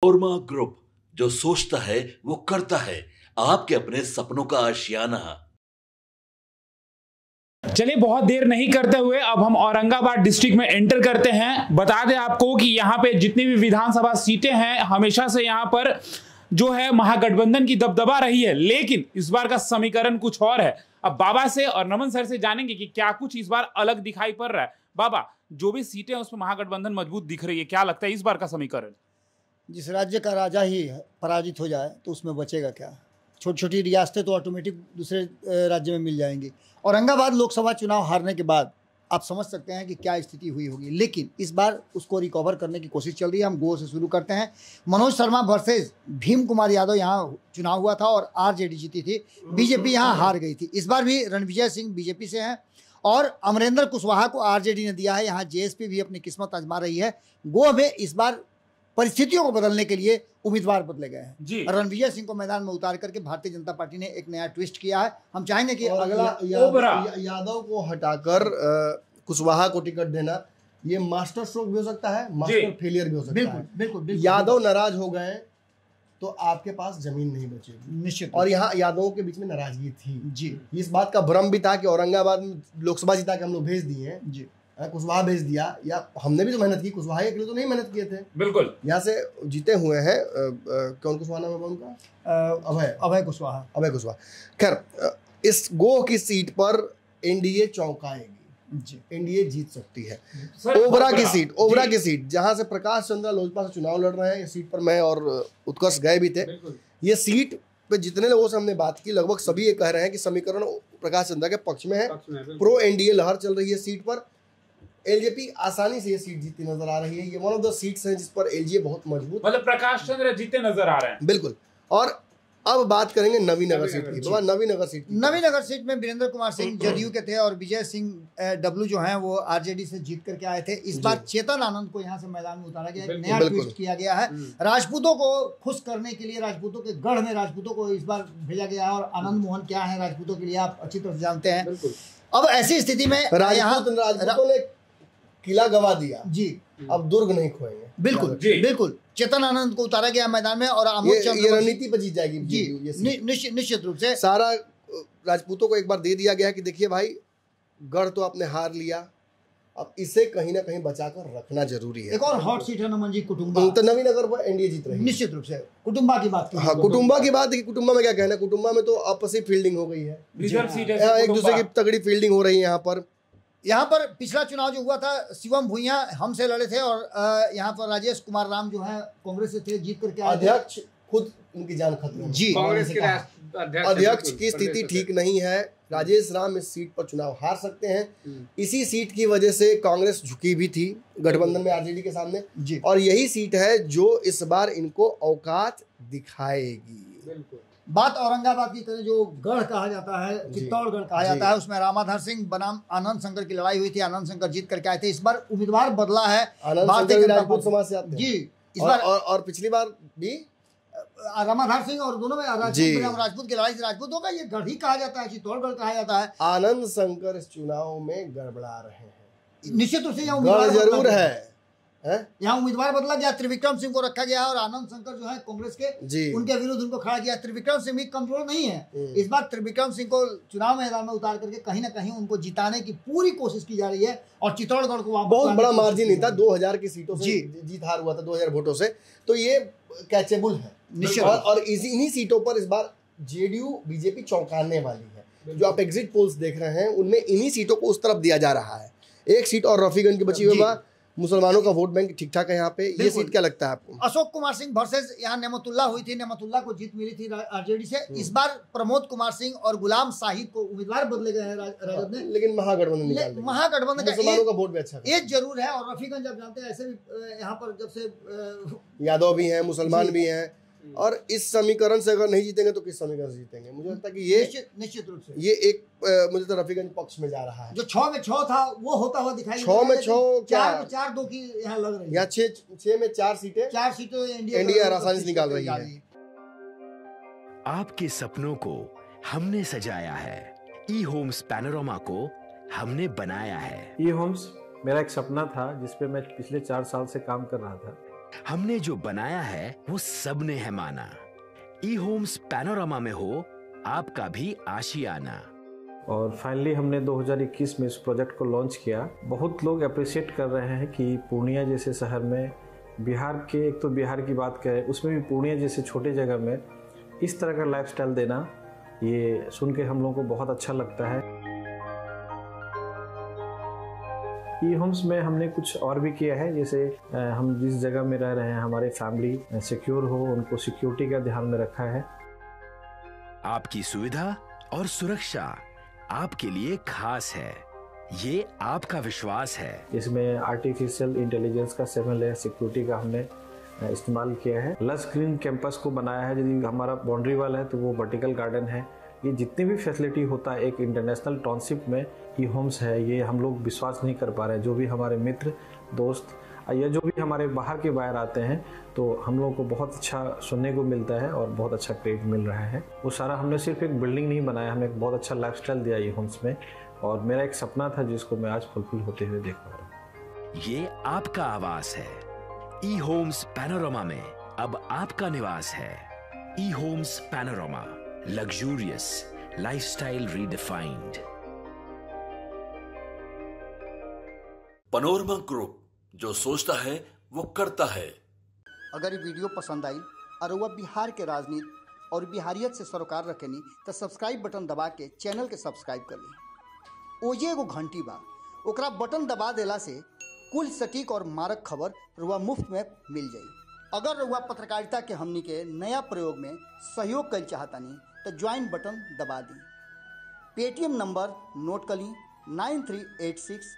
ओरमा group, जो सोचता है वो करता है। आपके अपने सपनों का आशियाना। चलिए बहुत देर नहीं करते हुए अब हम औरंगाबाद डिस्ट्रिक्ट में एंटर करते हैं। बता दें आपको कि यहाँ पे जितनी भी विधानसभा सीटें हैं हमेशा से यहाँ पर जो है महागठबंधन की दबदबा रही है, लेकिन इस बार का समीकरण कुछ और है। अब बाबा से और नमन सर से जानेंगे कि क्या कुछ इस बार अलग दिखाई पड़ रहा है। बाबा, जो भी सीटें हैं उसमें महागठबंधन मजबूत दिख रही है, क्या लगता है इस बार का समीकरण? जिस राज्य का राजा ही पराजित हो जाए तो उसमें बचेगा क्या? छोटी छोटी रियासतें तो ऑटोमेटिक दूसरे राज्य में मिल जाएंगी। औरंगाबाद लोकसभा चुनाव हारने के बाद आप समझ सकते हैं कि क्या स्थिति हुई होगी, लेकिन इस बार उसको रिकवर करने की कोशिश चल रही है। हम गो से शुरू करते हैं। मनोज शर्मा वर्सेस भीम कुमार यादव यहाँ चुनाव हुआ था और आरजेडी जीती थी, बीजेपी यहाँ हार गई थी। इस बार भी रणविजय सिंह बीजेपी से हैं और अमरेंद्र कुशवाहा को आरजेडी ने दिया है। यहाँ जेएसपी भी अपनी किस्मत आजमा रही है। गो में इस बार परिस्थितियों को बदलने के लिए उम्मीदवार बदले गए हैं। रणविजय सिंह को मैदान में उतार करके भारतीय जनता पार्टी ने एक नया ट्विस्ट किया है। हम चाहेंगे कि अगला यादव को हटाकर कुशवाहा को टिकट देना, ये मास्टर स्ट्रोक भी हो सकता है, मास्टर फेलियर भी हो सकता है। बिल्कुल। यादव नाराज हो गए तो आपके पास जमीन नहीं बचेगी निश्चित। और यहाँ यादवों के बीच में नाराजगी थी जी। इस बात का भ्रम भी था कि औरंगाबाद में लोकसभा जीता के हम लोग भेज दिए हैं जी, कुशवाहा भेज दिया, या हमने भी तो मेहनत की, कुशवाहा के लिए तो नहीं मेहनत किए थे। बिल्कुल, यहाँ से जीते हुए हैं। कौन कुशवाहा नाम है उनका? अभय कुशवाहा। खैर, इस गो की सीट पर एनडीए चौंकाएगी जी, एनडीए जीत सकती है। ओबरा की सीट जहां से प्रकाश चंद्र लोजपा से चुनाव लड़ रहे हैं, इस सीट पर मैं और उत्कर्ष गए भी थे। ये सीट पे जितने लोगों से हमने बात की लगभग सभी ये कह रहे हैं कि समीकरण प्रकाश चंद्र के पक्ष में है। प्रो एनडीए लहर चल रही है सीट पर। एलजेपी आसानी से ये सीट जीती नजर आ रही है। ये वन ऑफ द सीट्स है जिस पर एलजेपी बहुत मजबूत, मतलब प्रकाश चंद्र जीते नजर आ रहे हैं। बिल्कुल। और अब बात करेंगे नवीनगर सीट की। नवीनगर सीट में वीरेंद्र कुमार सिंह जदयू के थे और विजय सिंह डब्लू जो हैं वो आरजेडी से जीत करके आए थे। इस बार चेतन आनंद को यहाँ से मैदान में उतारा गया, एक नया ट्विस्ट किया गया है। राजपूतों को खुश करने के लिए राजपूतों के गढ़ में राजपूतों को इस बार भेजा गया है और आनंद मोहन क्या है राजपूतों के लिए आप अच्छी तरह से जानते हैं। अब ऐसी स्थिति में राजपूतों ने किला गवा दिया जी, अब दुर्ग नहीं खोएंगे। बिल्कुल। चेतन आनंद को उतारा गया मैदान में और ये रणनीति पर जीत जाएगी जी, निश्चित रूप से। सारा राजपूतों को एक बार दे दिया गया कि देखिए भाई, गढ़ तो आपने हार लिया, अब इसे कहीं ना कहीं बचाकर रखना जरूरी है। एक और हॉट सीट है नमन जी, कुटुंबा। तो नवीनगर पर एनडीए जीत रही है निश्चित रूप से। कुटुंबा की बात, हाँ, कुटुंबा की बात है कि कुटुंबा में क्या कहना है। कुटुंबा में तो आपसी फील्डिंग हो गई है, एक दूसरे की तगड़ी फील्डिंग हो रही है। यहाँ पर पिछला चुनाव जो हुआ था, शिवम भुइयां हमसे लड़े थे और यहाँ पर राजेश कुमार राम जो है कांग्रेस से थे, जीत करके आए। अध्यक्ष खुद उनकी जान खतरे जी, कांग्रेस के अध्यक्ष की स्थिति ठीक नहीं है। राजेश राम इस सीट पर चुनाव हार सकते हैं। इसी सीट की वजह से कांग्रेस झुकी भी थी गठबंधन में आरजेडी के सामने जी, और यही सीट है जो इस बार इनको औकात दिखाएगी। बिल्कुल। बात औरंगाबाद की करें, जो गढ़ कहा जाता है, चित्तौड़गढ़ कहा जाता है, उसमें रामाधर सिंह बनाम आनंद शंकर की लड़ाई हुई थी। आनंद शंकर जीत करके आए थे। इस बार उम्मीदवार बदला है, राजपूत समाज से आते हैं जी। इस बार और पिछली बार भी रामाधर सिंह और दोनों में राजपूत की लड़ाई से राजपूतों का ये गढ़ ही कहा जाता है, चित्तौड़गढ़ कहा जाता है। आनंद शंकर इस चुनाव में गड़बड़ा रहे हैं, निश्चित रूप से यहाँ जरूर है। यहाँ उम्मीदवार बदला गया, त्रिविक्रम सिंह को रखा गया और आनंद शंकर जो है कांग्रेस के उनके विरुद्ध उनको खड़ा किया। त्रिविक्रम सिंह भी कमजोर नहीं है। इस बार त्रिविक्रम सिंह को चुनाव मैदान में उतार करके कहीं ना कहीं उनको जिताने की पूरी कोशिश की जा रही है और चित्तौड़गढ़ को बहुत बड़ा मार्जिन नहीं था, 2000 की सीटों से जीत हार हुआ था, 2000 वोटों से, तो ये कैचेबल है निश्चित। और इन्हीं सीटों पर इस बार जेडीयू बीजेपी चौंकाने वाली है। जो आप एग्जिट पोल्स देख रहे हैं उनमें इन्हीं सीटों को उस तरफ दिया जा रहा है। एक सीट और रफीगंज की बची हुई है, मुसलमानों का वोट बैंक ठीक ठाक है यहाँ पे। ये सीट क्या लगता है आपको? अशोक कुमार सिंह वर्सेस यहाँ नेमतुल्ला हुई थी, नेमतुल्ला को जीत मिली थी आरजेडी से। इस बार प्रमोद कुमार सिंह और गुलाम साहिद को उम्मीदवार बदले गए हैं राजद ने, लेकिन महागठबंधन का वोट भी अच्छा एज जरूर है। और रफीगंज आप जानते हैं, ऐसे भी यहाँ पर जब से यादव भी हैं, मुसलमान भी हैं, और इस समीकरण से अगर नहीं जीतेंगे तो किस समीकरण से जीतेंगे? मुझे लगता है कि ये निश्चित रूप से ये एक मुझे तो रफीगंज पक्ष में जा रहा है। जो 6 में 6 था वो होता हुआ दिखाई 6 में 6 4-2 की यहाँ लग रही है। यहाँ 6 में 4 सीटें इंडिया आसानी से निकाल रही है। आपके सपनों को हमने सजाया है, ई होम्स पैनोरमा को हमने बनाया है। ई होम्स मेरा एक सपना था जिसपे मैं पिछले 4 साल से काम कर रहा था। हमने जो बनाया है वो सबने है माना। ई होम्स पैनोरामा में हो आपका भी आशियाना। और फाइनली हमने 2021 में इस प्रोजेक्ट को लॉन्च किया। बहुत लोग अप्रिशिएट कर रहे हैं कि पूर्णिया जैसे शहर में, बिहार के, एक तो बिहार की बात करें उसमें भी पूर्णिया जैसे छोटे जगह में इस तरह का लाइफस्टाइल देना, ये सुन के हम लोगों को बहुत अच्छा लगता है। ई होम्स में हमने कुछ और भी किया है, जैसे हम जिस जगह में रह रहे हैं हमारे फैमिली सिक्योर हो, उनको सिक्योरिटी का ध्यान में रखा है। आपकी सुविधा और सुरक्षा आपके लिए खास है, ये आपका विश्वास है। इसमें आर्टिफिशियल इंटेलिजेंस का 7 लेयर सिक्योरिटी का हमने इस्तेमाल किया है। लस ग्रीन कैंपस को बनाया है। यदि हमारा बाउंड्री वाल है तो वो वर्टिकल गार्डन है। ये जितनी भी फैसिलिटी होता है एक इंटरनेशनल टाउनशिप में ई होम्स है, ये हम लोग विश्वास नहीं कर पा रहे हैं। जो भी हमारे मित्र दोस्त या जो भी हमारे बाहर के बाहर आते हैं तो हम लोगों को बहुत अच्छा सुनने को मिलता है और बहुत अच्छा क्रेडिट मिल रहा है। वो सारा हमने सिर्फ एक बिल्डिंग नहीं बनाया, हमें एक बहुत अच्छा लाइफस्टाइल दिया ई होम्स में, और मेरा एक सपना था जिसको मैं आज फुलफिल होते हुए देख पा रहा हूँ। ये आपका आवास है। ई होम्स पैनोरामा में अब आपका निवास है। E homes Panorama, luxurious lifestyle redefined. Panorama group, जो सोचता है वो करता है। अगर ये वीडियो पसंद आई और वह बिहार के राजनीति और बिहारियत से सरोकार रखेनी तो सब्सक्राइब बटन दबा के चैनल के सब्सक्राइब कर ली। ओजे एगो घंटी बा, ओकरा बटन दबा देला से कुल सटीक और मारक खबर रुआ मुफ्त में मिल जाई। अगर रुआ पत्रकारिता के हमनी के नया प्रयोग में सहयोग कर चाहतानी तो ज्वाइन बटन दबा दी। पेटीएम नंबर नोट कर ली 9386